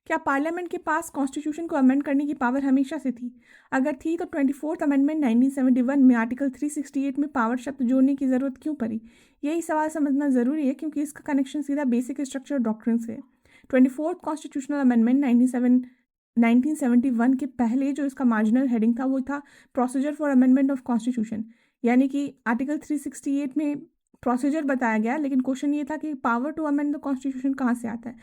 क्या पार्लियामेंट के पास कॉन्स्टिट्यूशन को अमेंड करने की पावर हमेशा से थी? अगर थी तो 24th अमेंडमेंट 1971 में आर्टिकल 368 में पावर शब्द जोड़ने की ज़रूरत क्यों पड़ी? यही सवाल समझना ज़रूरी है क्योंकि इसका कनेक्शन सीधा बेसिक स्ट्रक्चर डॉक्ट्रिन से है। 24th कॉन्स्टिट्यूशनल अमेंडमेंट 1971 के पहले जो इसका मार्जिनल हेडिंग था वो था procedure for amendment of constitution, यानी कि आर्टिकल 368 में प्रोसीजर बताया गया, लेकिन क्वेश्चन ये था कि power to amend the constitution कहाँ से आता है।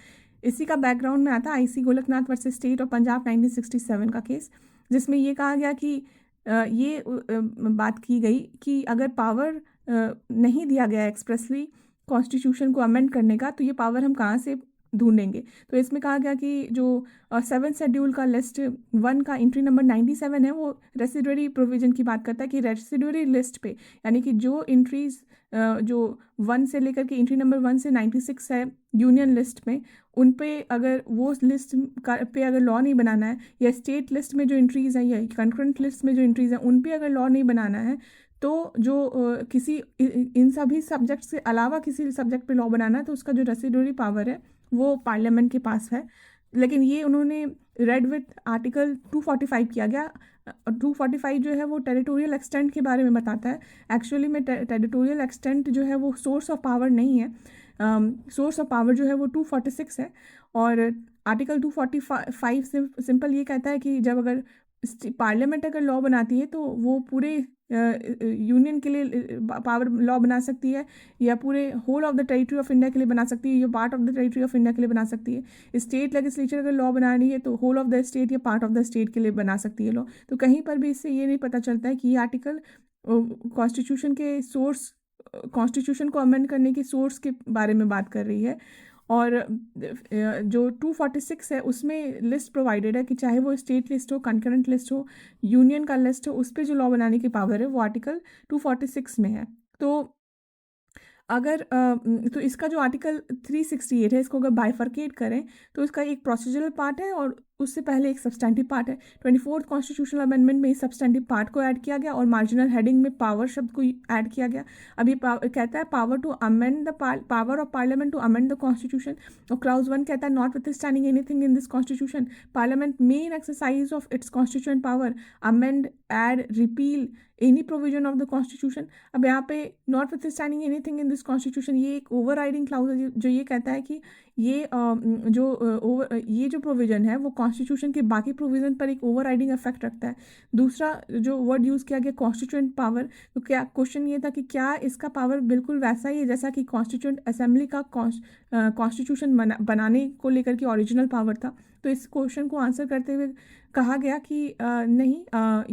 इसी का बैकग्राउंड में आता I C Golaknath versus state of Punjab 1967 का केस, जिसमें ये कहा गया कि बात की गई कि अगर पावर नहीं दिया गया एक्सप्रेसली कॉन्स्टिट्यूशन को अमेंड करने का, तो ये पावर हम कहाँ से ढूंढेंगे। तो इसमें कहा गया कि जो 7th शेड्यूल का लिस्ट 1 का एंट्री नंबर 97 है वो रेसिडुअरी प्रोविजन की बात करता है कि रेसिडुअरी लिस्ट पे, यानी कि जो एंट्रीज जो 1 से लेकर के एंट्री नंबर 1 से 96 है यूनियन लिस्ट में, उन पे अगर वो लिस्ट पे अगर लॉ नहीं बनाना है, या स्टेट लिस्ट में जो एंट्रीज़ हैं या कंकरेंट लिस्ट में जो एंट्रीज़ हैं उन पे अगर लॉ नहीं बनाना है, तो जो किसी इन सभी सब्जेक्ट से अलावा किसी सब्जेक्ट पे लॉ बनाना है, तो उसका जो रेसिडुअरी पावर है वो पार्लियामेंट के पास है। लेकिन ये उन्होंने रेड विथ आर्टिकल 245 किया गया। 245 जो है वो टेरिटोरियल एक्सटेंट के बारे में बताता है। एक्चुअली में टेरिटोरियल एक्सटेंट जो है वो सोर्स ऑफ पावर नहीं है। सोर्स ऑफ पावर जो है वो 246 है, और आर्टिकल 245 से सिंपल ये कहता है कि जब अगर पार्लियामेंट अगर लॉ बनाती है तो वो पूरे यूनियन के लिए पावर लॉ बना सकती है, या पूरे whole of the territory of India के लिए बना सकती है, या part of the territory of India के लिए बना सकती है। स्टेट लेजिस्लेचर अगर लॉ बना रही है तो होल ऑफ द स्टेट या पार्ट ऑफ द स्टेट के लिए बना सकती है लॉ। तो कहीं पर भी इससे ये नहीं पता चलता है कि ये आर्टिकल कॉन्स्टिट्यूशन के सोर्स, कॉन्स्टिट्यूशन को अमेंड करने के सोर्स के बारे में बात कर रही है। और जो 246 है उसमें लिस्ट प्रोवाइडेड है कि चाहे वो स्टेट लिस्ट हो, कंकरेंट लिस्ट हो, यूनियन का लिस्ट हो, उस पर जो लॉ बनाने की पावर है वो आर्टिकल 246 में है। तो अगर तो इसका जो आर्टिकल 368 है, इसको अगर बाइफर्केट करें तो इसका एक प्रोसीजरल पार्ट है और उससे पहले एक सब्सटेंटिव पार्ट है। 24th कॉन्स्टिट्यूशनल अमेंडमेंट में इस सब्सटेंटिव पार्ट को ऐड किया गया और मार्जिनल हेडिंग में पावर शब्द को ऐड किया गया। अब ये कहता है power to amend the power of parliament to amend the constitution, और क्लाउज 1 कहता है notwithstanding anything in this constitution parliament may in exercise of its constitution power amend, add, repeal any provision of the constitution. अब यहाँ पे notwithstanding anything in this constitution, ये एक over riding clause है जो ये कहता है कि ये ये जो प्रोविजन है वो कॉन्स्टिट्यूशन के बाकी प्रोविजन पर एक ओवर राइडिंग इफेक्ट रखता है। दूसरा जो वर्ड यूज़ किया गया कॉन्स्टिट्यूएंट पावर, तो क्या क्वेश्चन ये था कि क्या इसका पावर बिल्कुल वैसा ही है जैसा कि कॉन्स्टिट्यूएंट असेंबली का कॉन्स्टिट्यूशन बनाने को लेकर के ओरिजिनल पावर था। तो इस क्वेश्चन को आंसर करते हुए कहा गया कि नहीं,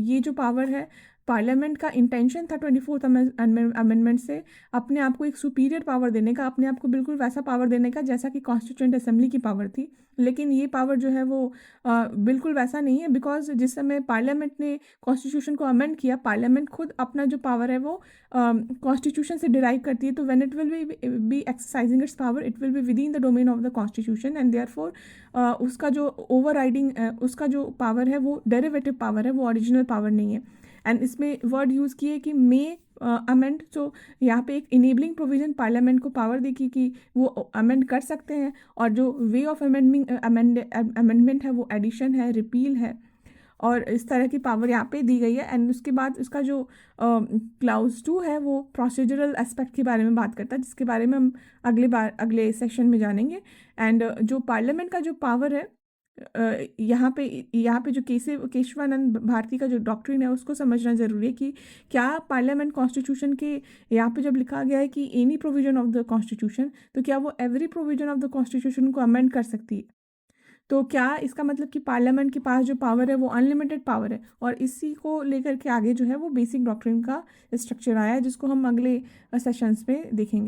ये जो पावर है पार्लियामेंट का इंटेंशन था 24th अमेंडमेंट से अपने आप को एक सुपीरियर पावर देने का, अपने आप को बिल्कुल वैसा पावर देने का जैसा कि कॉन्स्टिट्यूएंट असेंबली की पावर थी। लेकिन ये पावर जो है वो बिल्कुल वैसा नहीं है, बिकॉज जिस समय पार्लियामेंट ने कॉन्स्टिट्यूशन को अमेंड किया, पार्लियामेंट खुद अपना जो पावर है वो कॉन्स्टिट्यूशन से डिराइव करती है। तो when it will be exercising it's power, it will be with in the domain of the constitution, and therefore उसका जो ओवर राइडिंग उसका जो पावर है वो डेरिवेटिव पावर है, वो ओरिजिनल पावर नहीं है। एंड इसमें वर्ड यूज़ किए कि मे अमेंड, तो यहाँ पे एक इनेबलिंग प्रोविजन पार्लियामेंट को पावर देखी कि वो अमेंड कर सकते हैं, और जो वे ऑफ अमेंडमेंट है वो एडिशन है, रिपील है, और इस तरह की पावर यहाँ पे दी गई है। एंड उसके बाद उसका जो क्लाउज 2 है वो प्रोसीजरल एस्पेक्ट के बारे में बात करता है, जिसके बारे में हम अगले सेक्शन में जानेंगे। एंड जो पार्लियामेंट का जो पावर है यहाँ पे जो केशवानंद भारती का जो डॉक्ट्रिन है उसको समझना ज़रूरी है कि क्या पार्लियामेंट कॉन्स्टिट्यूशन के यहाँ पे जब लिखा गया है कि any provision of the constitution, तो क्या वो every provision of the constitution को अमेंड कर सकती है? तो क्या इसका मतलब कि पार्लियामेंट के पास जो पावर है वो अनलिमिटेड पावर है? और इसी को लेकर के आगे जो है वो बेसिक डॉक्ट्रिन का स्ट्रक्चर आया है, जिसको हम अगले सेशंस में देखेंगे।